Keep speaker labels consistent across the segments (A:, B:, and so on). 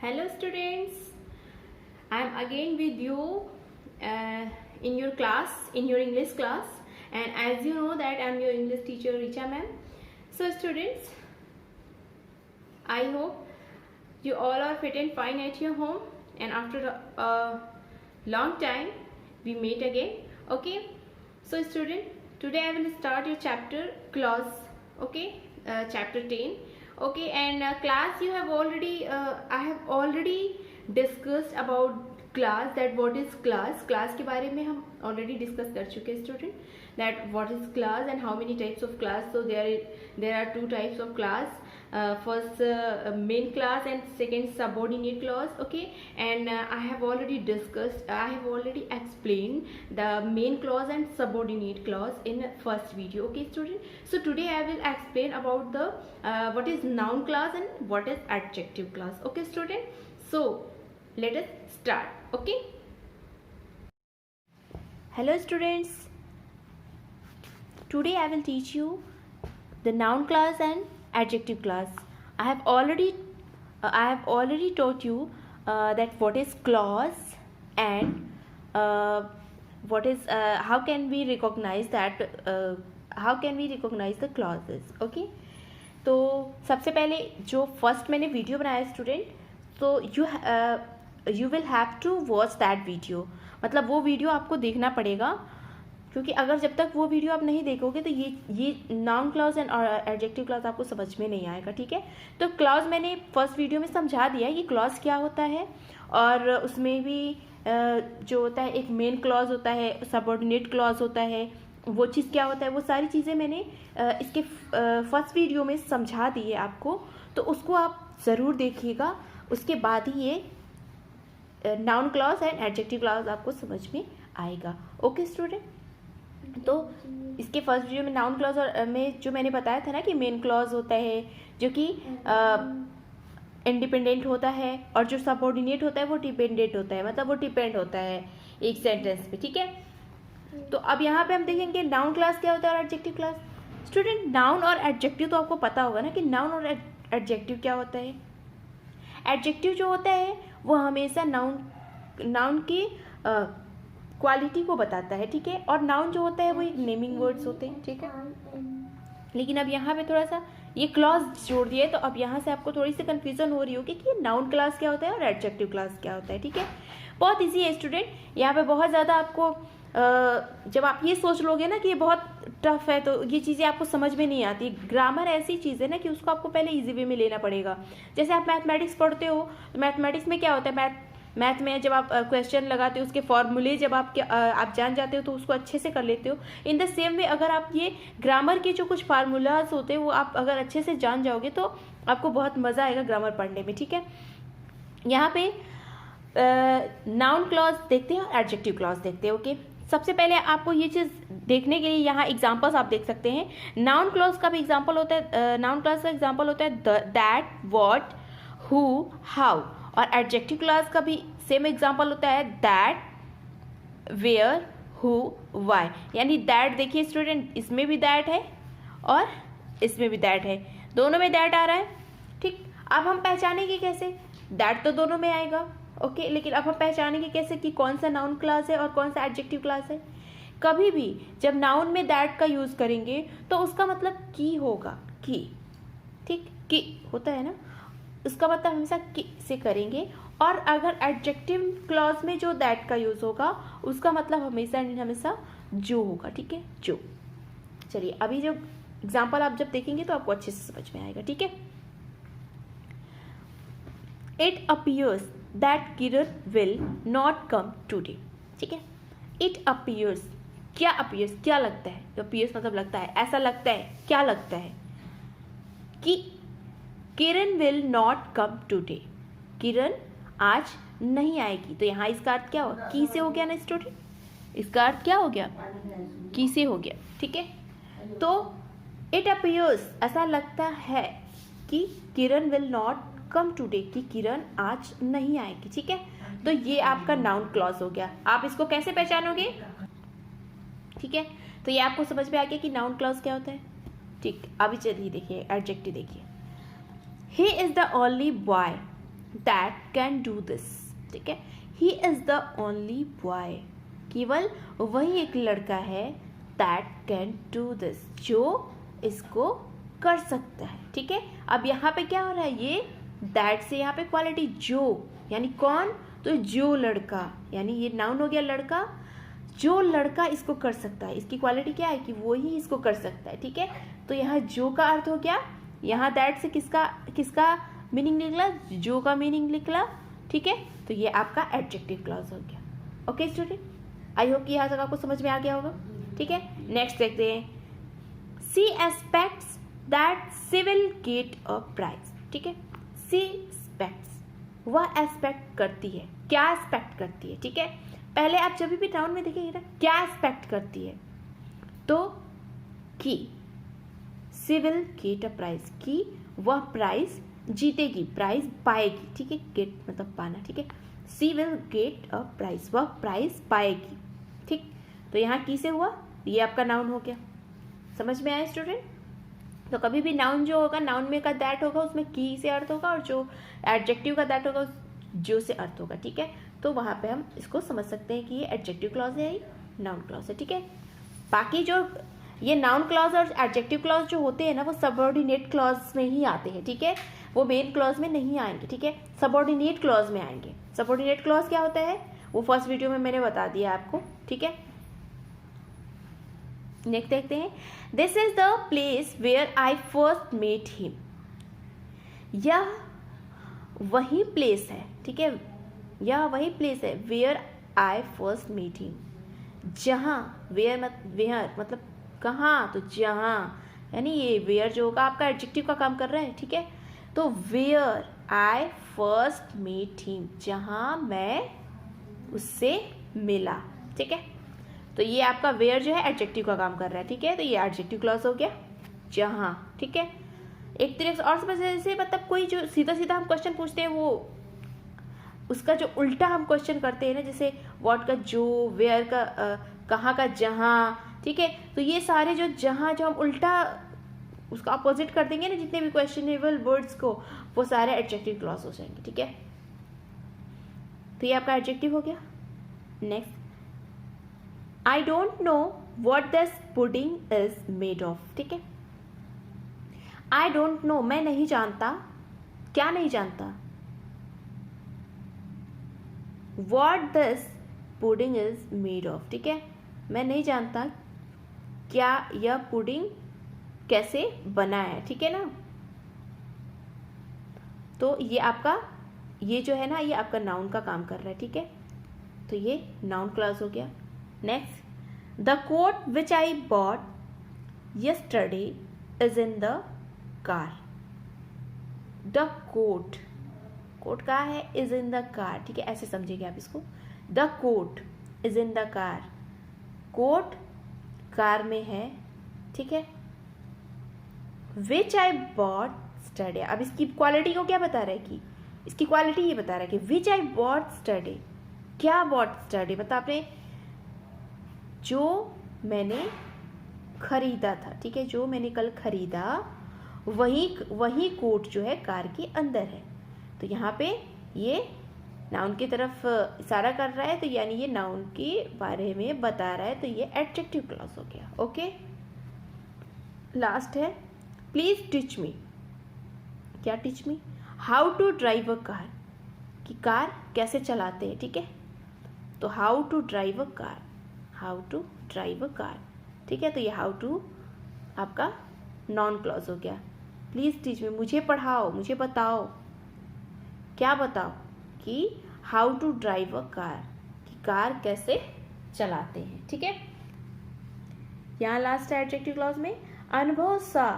A: Hello students, I am again with you in your class, in your English class, and as you know that I am your English teacher Richa ma'am. So students, I hope you all are fit and fine at your home, and after a long time we meet again. Okay, so student, today I will start your chapter clause. Okay, chapter 10. Okay, and class you have already I have already discussed about class, that what is class के बारे में हम already discuss कर चुके हैं student, that what is class and how many types of class. So there are two types of class, first main class and second subordinate clause. Okay, and I have already explained the main clause and subordinate clause in first video. Okay student, so today I will explain about the what is noun class and what is adjective class. Okay student, so let us start. Okay, hello students, today I will teach you the noun class and adjective class. I have already taught you that what is clause and what is how can we recognize that how can we recognize the clauses. Okay, तो सबसे पहले जो first मैंने video बनाया student, तो you will have to watch that video, मतलब वो video आपको देखना पड़ेगा, क्योंकि अगर जब तक वो वीडियो आप नहीं देखोगे तो ये noun clause and adjective clause आपको समझ में नहीं आएगा. ठीक है, तो क्लॉज मैंने फर्स्ट वीडियो में समझा दिया ये क्लॉज क्या होता है, और उसमें भी जो होता है एक मेन क्लॉज होता है, सबऑर्डिनेट क्लॉज होता है, वो चीज़ क्या होता है, वो सारी चीज़ें मैंने इसके फर्स्ट वीडियो में समझा दी है आपको, तो उसको आप ज़रूर देखिएगा. उसके बाद ही ये noun clause and adjective clause आपको समझ में आएगा. ओके स्टूडेंट, तो इसके फर्स्ट वीडियो में नाउन क्लॉज और में जो मैंने बताया था ना कि मेन क्लॉज होता है जो कि इंडिपेंडेंट होता है, और जो सबऑर्डिनेट होता है वो डिपेंडेंट होता है, मतलब वो डिपेंड होता है एक सेंटेंस पे. ठीक है, तो अब यहाँ पे हम देखेंगे नाउन क्लास क्या होता है और एडजेक्टिव क्लास. स्टूडेंट, नाउन और एडजेक्टिव तो आपको पता होगा ना कि नाउन और एडजेक्टिव क्या होता है. एडजेक्टिव जो होता है वो हमेशा नाउन की क्वालिटी को बताता है. ठीक है, और नाउन जो होता है वो एक नेमिंग वर्ड्स होते हैं. ठीक है, लेकिन अब यहाँ पे थोड़ा सा ये क्लॉज जोड़ दिए, तो अब यहाँ से आपको थोड़ी सी कंफ्यूजन हो रही होगी कि नाउन क्लास क्या होता है और एडजेक्टिव क्लास क्या होता है. ठीक है, बहुत ईजी है स्टूडेंट. यहाँ पे बहुत ज़्यादा आपको जब आप ये सोच लोगे ना कि ये बहुत टफ है, तो ये चीज़ें आपको समझ में नहीं आती. ग्रामर ऐसी चीज़ है ना कि उसको आपको पहले इजी वे में लेना पड़ेगा. जैसे आप मैथमेटिक्स पढ़ते हो, तो मैथमेटिक्स में क्या होता है, मैथ में जब आप क्वेश्चन लगाते हो उसके फॉर्मूले जब आप जान जाते हो तो उसको अच्छे से कर लेते हो. इन द सेम वे अगर आप ये ग्रामर के जो कुछ फार्मूलाज होते हैं वो आप अगर अच्छे से जान जाओगे तो आपको बहुत मज़ा आएगा ग्रामर पढ़ने में. ठीक है, यहाँ पे नाउन क्लॉज देखते हैं और एडजेक्टिव क्लॉज देखते हैं. ओके, सबसे पहले आपको ये चीज़ देखने के लिए यहाँ एग्जांपल्स आप देख सकते हैं. नाउन क्लॉज का भी एग्जांपल होता है, नाउन क्लॉज का एग्जांपल होता है दैट, व्हाट, हु, हाउ, और एडजेक्टिव क्लॉज का भी सेम एग्जांपल होता है दैट, वेयर, हु, वाई. यानी दैट देखिए स्टूडेंट, इसमें भी दैट है और इसमें भी दैट है, दोनों में दैट आ रहा है. ठीक, अब हम पहचानेंगे कैसे, दैट तो दोनों में आएगा. ओके, लेकिन अब हम पहचानेंगे कैसे कि कौन सा नाउन क्लास है और कौन सा एडजेक्टिव क्लास है. कभी भी जब नाउन में दैट का यूज़ करेंगे तो उसका मतलब की होगा, की. ठीक, की होता है ना, उसका मतलब हमेशा की से करेंगे. और अगर एडजेक्टिव क्लॉज में जो दैट का यूज़ होगा उसका मतलब हमेशा जो होगा. ठीक है, जो. चलिए, अभी जो एग्जाम्पल आप जब देखेंगे तो आपको अच्छे से समझ में आएगा. ठीक है, it appears that Kiran will not come today. ठीक है, इट अपीयर्स, क्या अपीयर्स, क्या लगता है, अपीयर्स मतलब लगता है, ऐसा लगता है, क्या लगता है कि किरण विल नॉट कम टूडे, किरण आज नहीं आएगी. तो यहाँ इसका अर्थ क्या होगा, की से हो गया ना स्टूडेंट, इसका अर्थ क्या हो गया, की से हो गया. ठीक है, तो इट अपीयर्स ऐसा लगता है कि किरण विल नॉट कम टुडे, कि किरण आज नहीं आएगी. ठीक है, तो ये आपका नाउन क्लॉज हो गया. आप इसको कैसे पहचानोगे. ठीक है, तो ये आपको समझ में आ गया कि नाउन क्लॉज क्या होता है. ठीक, अभी चलिए देखिए एडजेक्टिव देखिए. He is the only boy that can do this, ठीक है। He is the only boy, केवल वही एक लड़का है, दैट कैन डू दिस, जो इसको कर सकता है, ठीक है। अब यहाँ पे क्या हो रहा है, ये दैट से यहाँ पे क्वालिटी जो, यानी कौन, तो जो लड़का, यानी ये नाउन हो गया लड़का, जो लड़का इसको कर सकता है, इसकी क्वालिटी क्या है कि वो ही इसको कर सकता है, ठीक है। तो यहाँ जो का अर्थ हो गया, यहाँ दैट से किसका मीनिंग निकला, जो का मीनिंग निकला, ठीक है। तो ये आपका एडजेक्टिव क्लॉज हो गया। ओके स्टूडेंट, आई होप कि यहाँ तक आपको समझ में आ गया होगा, ठीक है। नेक्स्ट देखते हैं, see aspects that see will get a prize, ठीक है। सी एस्पेक्ट्स, वह एस्पेक्ट करती है, क्या एस्पेक्ट करती है, ठीक है। पहले आप जब भी नाउन में देखेंगे ना, क्या एस्पेक्ट करती है, तो कि सी विल गेट अ प्राइज, कि वह प्राइज जीतेगी, प्राइज पाएगी, ठीक है। गेट मतलब पाना, ठीक है। सी विल गेट अ प्राइज, वह प्राइज पाएगी, ठीक। तो यहाँ की से हुआ, ये आपका नाउन हो गया। समझ में आया स्टूडेंट? तो कभी भी नाउन जो होगा, नाउन में का दैट होगा, उसमें की से अर्थ होगा, और जो एडजेक्टिव का दैट होगा जो से अर्थ होगा, ठीक है। तो वहाँ पे हम इसको समझ सकते हैं कि ये एडजेक्टिव क्लॉज है, नाउन क्लॉज है, ठीक है। बाकी जो ये नाउन क्लॉज और एडजेक्टिव क्लॉज जो होते हैं ना, वो सबऑर्डिनेट क्लॉज में ही आते हैं, ठीक है। वो मेन क्लॉज में नहीं आएंगे, ठीक है, सबऑर्डिनेट क्लॉज में आएंगे। सबऑर्डिनेट क्लॉज क्या होता है, वो फर्स्ट वीडियो में मैंने बता दिया आपको, ठीक है। नेक्स्ट देखते हैं, this is the place where I first met him, यह वही प्लेस है, ठीक है, यह वही प्लेस है, where I first met him, जहाँ, वेयर मतलब कहाँ, तो जहाँ, यानी ये वेयर जो होगा आपका एडजेक्टिव का काम कर रहा है, ठीक है। तो where I first met him, जहाँ मैं उससे मिला, ठीक है। तो ये आपका वेयर जो है एडजेक्टिव का काम कर रहा है, ठीक है। तो ये एडजेक्टिव क्लॉज हो गया, जहाँ, ठीक है। एक तरीके से और समझने से, मतलब कोई जो सीधा सीधा हम क्वेश्चन पूछते हैं, वो उसका जो उल्टा हम क्वेश्चन करते हैं ना, जैसे व्हाट का जो, वेयर का कहाँ का जहाँ, ठीक है। तो ये सारे जो जहाँ जो हम उल्टा उसका अपोजिट कर देंगे ना, जितने भी क्वेश्चनेबल वर्ड्स को, वो सारे एडजेक्टिव क्लॉज हो जाएंगे, ठीक है। तो ये आपका एडजेक्टिव हो गया। Next, I don't know what this pudding is made of, ठीक है। आई डोंट नो, मैं नहीं जानता, क्या नहीं जानता, what this pudding is made of, ठीक है। मैं नहीं जानता क्या यह पुडिंग कैसे बना है, ठीक है ना। तो ये आपका, ये जो है ना, ये आपका नाउन का काम कर रहा है, ठीक है। तो ये नाउन क्लॉज हो गया। Next, the coat which I bought yesterday is in the car, the coat, coat कहाँ है, इज इन द कार, ठीक है, ऐसे समझिएगा आप इसको। The coat is in the car, coat car में है, ठीक है। विच आई बॉट स्टडे, अब इसकी क्वालिटी को क्या बता रहा है कि, इसकी क्वालिटी ये बता रहा है कि विच आई बॉट स्टडे, क्या बॉट स्टडे, मतलब आपने जो मैंने खरीदा था, ठीक है, जो मैंने कल खरीदा, वही कोट जो है कार के अंदर है। तो यहाँ पे ये नाउन की तरफ इशारा कर रहा है, तो यानी ये नाउन के बारे में बता रहा है, तो ये एडजेक्टिव क्लॉज हो गया। ओके, लास्ट है, प्लीज टीच मी, क्या teach me, how to drive a car, कि कार कैसे चलाते हैं, ठीक है। तो how to drive a car, how to drive a car, ठीक है। तो ये हाउ टू आपका नॉन क्लॉज हो गया। प्लीज टीच मी, मुझे पढ़ाओ, मुझे बताओ, क्या बताओ, कि how to drive a car, कि कार कैसे चलाते हैं, ठीक है। यहाँ लास्ट है एडजेक्टिव क्लॉज में, अनुभव सा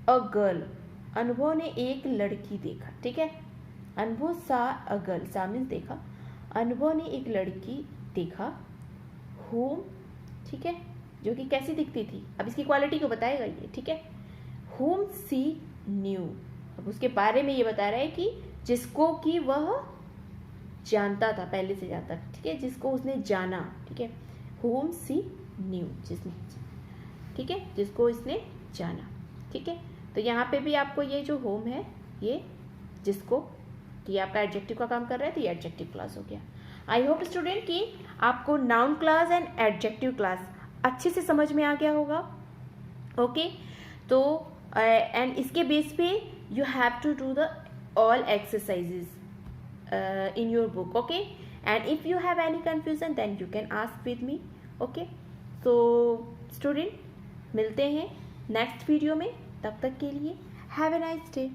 A: अ गर्ल, अनुभव ने एक लड़की देखा, ठीक है। अनुभव सा अ गर्ल, सा मीन्स देखा, अनुभव ने एक लड़की देखा, whom, ठीक है, जो कि कैसी दिखती थी, अब इसकी क्वालिटी को बताएगा ये, ठीक है। whom she knew, अब उसके बारे में ये बता रहा है कि जिसको कि वह जानता था, पहले से जानता था, ठीक है, जिसको उसने जाना, ठीक है। whom she knew, जिसने, ठीक है, जिसको इसने जाना, ठीक है। तो यहाँ पे भी आपको ये जो होम है, ये जिसको तो ये आपका एडजेक्टिव का काम कर रहा है, तो ये एडजेक्टिव क्लास हो गया। आई होप स्टूडेंट कि आपको noun class and adjective class अच्छे से समझ में आ गया होगा। ओके, तो एंड इसके बेस पे you have to do the all exercises in your book, okay? And if you have any confusion then you can ask with me, okay? So student, मिलते हैं नेक्स्ट वीडियो में, तब तक के लिए हैव ए नाइस डे।